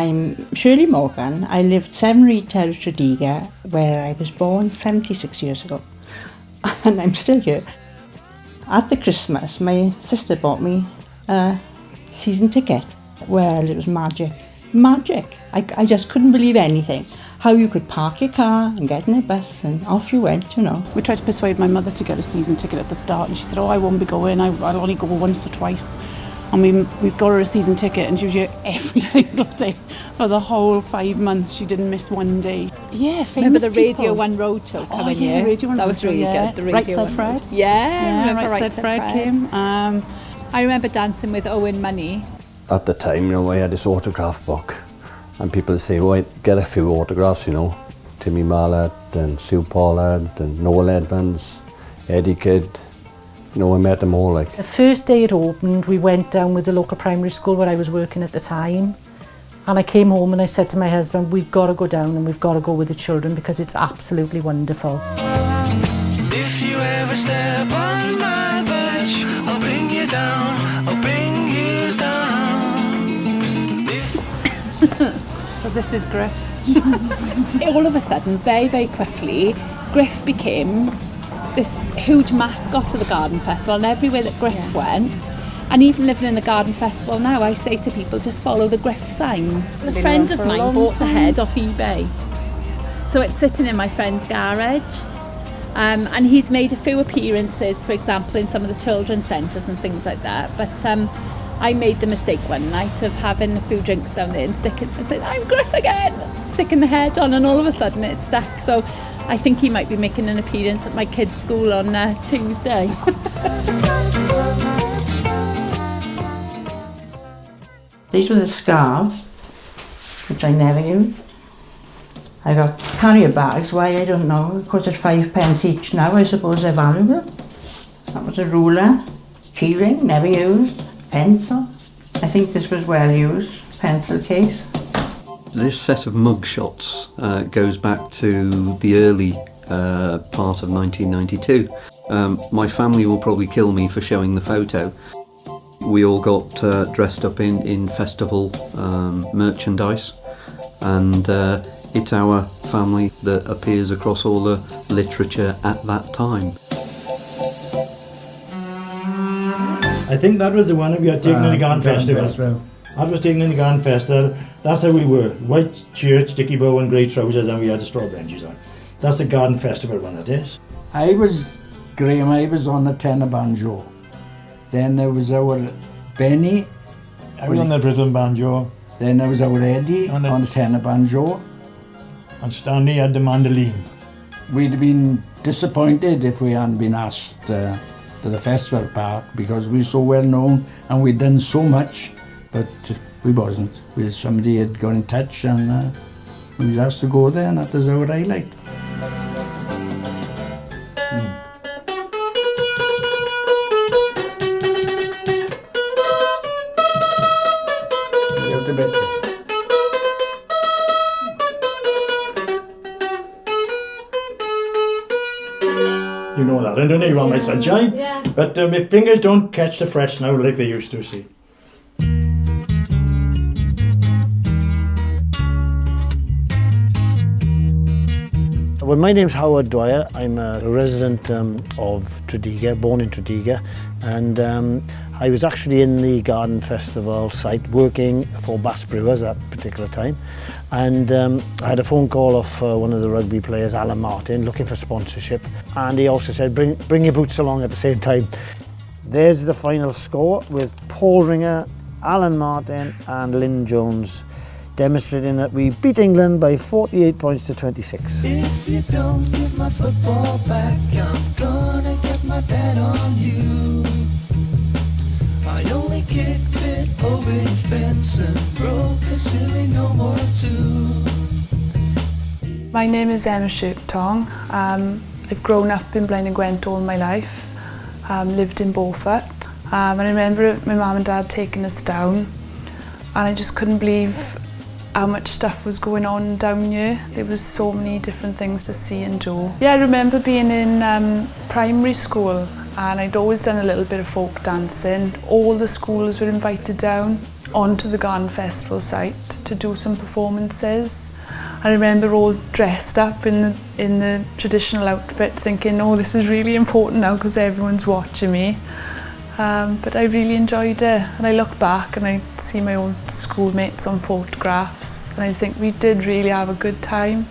I'm Shirley Morgan. I lived 7 Reed Terrace, Tredegar, where I was born 76 years ago. And I'm still here. At the Christmas, my sister bought me a season ticket. Well, it was magic. Magic. I just couldn't believe anything. How you could park your car and get in a bus and off you went, you know. We tried to persuade my mother to get a season ticket at the start, and she said, oh, I won't be going, I'll only go once or twice. And we've got her a season ticket, and she was here every single day for the whole 5 months. She didn't miss one day. Yeah, famous Remember the people. Radio 1 Roadshow coming here? Radio 1 that was really good. The Radio Right Side 1 Fred. Yeah, remember Right Side Fred came. I remember dancing with Owen Money. At the time, you know, I had this autograph book, and people would say, well, I'd get a few autographs, you know. Timmy Mallett and Sue Pollard and Noel Edmonds, Eddie Kidd. You know, I met them all, like. The first day it opened, we went down with the local primary school where I was working at the time. And I came home and I said to my husband, we've got to go down and we've got to go with the children because it's absolutely wonderful. If you ever step on my patch, I'll bring you down, I'll bring you down. So this is Griff. All of a sudden, very, very quickly, Griff became this huge mascot of the Garden Festival, and everywhere that Griff went, and even living in the Garden Festival now, I say to people, just follow the Griff signs. A friend of mine bought the head off eBay. So it's sitting in my friend's garage. And he's made a few appearances, for example, in some of the children's centres and things like that. But I made the mistake one night of having a few drinks down there and saying, I'm Griff again! Sticking the head on, and all of a sudden it stuck. So I think he might be making an appearance at my kids' school on Tuesday. These were the scarves, which I never used. I got carrier bags, why I don't know, because they're 5 pence each now, I suppose they're valuable. That was a ruler, key ring, never used, pencil. I think this was well used, pencil case. This set of mug shots goes back to the early part of 1992. My family will probably kill me for showing the photo. We all got dressed up in festival merchandise, and it's our family that appears across all the literature at that time. I think that was the one we had taken in the Garden Festival. That was taken in the Garden Festival. That's how we were. White shirt, sticky bow and grey trousers, and we had the straw benches on. That's the Garden Festival one, that is. I was Graham, I was on the tenor banjo. Then there was our Benny. I was on the rhythm banjo. Then there was our Eddie on the tenor banjo. And Stanley had the mandolin. We'd have been disappointed if we hadn't been asked to the festival park because we were so well known and we'd done so much, but we wasn't. Somebody had got in touch and we was asked to go there, and that was our highlight. You know that, don't you, on my sunshine? Yeah. But my fingers don't catch the frets now like they used to, see. Well, my name's Howard Dwyer. I'm a resident of Tredegar, born in Tredegar, and I was actually in the Garden Festival site working for Bass Brewers at that particular time, and I had a phone call off one of the rugby players, Alan Martin, looking for sponsorship, and he also said bring your boots along at the same time. There's the final score with Paul Ringer, Alan Martin and Lynn Jones, demonstrating that we beat England by 48 points to 26. If you don't give my football back, I'm gonna get my dad on you. I only kicked it over the fence and broke a silly no more two. My name is Emma Shirk-Tong. I've grown up in Blaen and Gwent all my life, lived in Beaufort, and I remember my mum and dad taking us down, and I just couldn't believe how much stuff was going on down here. There was so many different things to see and do. Yeah, I remember being in primary school, and I'd always done a little bit of folk dancing. All the schools were invited down onto the Garden Festival site to to do some performances. I remember all dressed up in the traditional outfit thinking, oh, this is really important now because everyone's watching me. But I really enjoyed it, and I look back and I see my old schoolmates on photographs and I think we did really have a good time.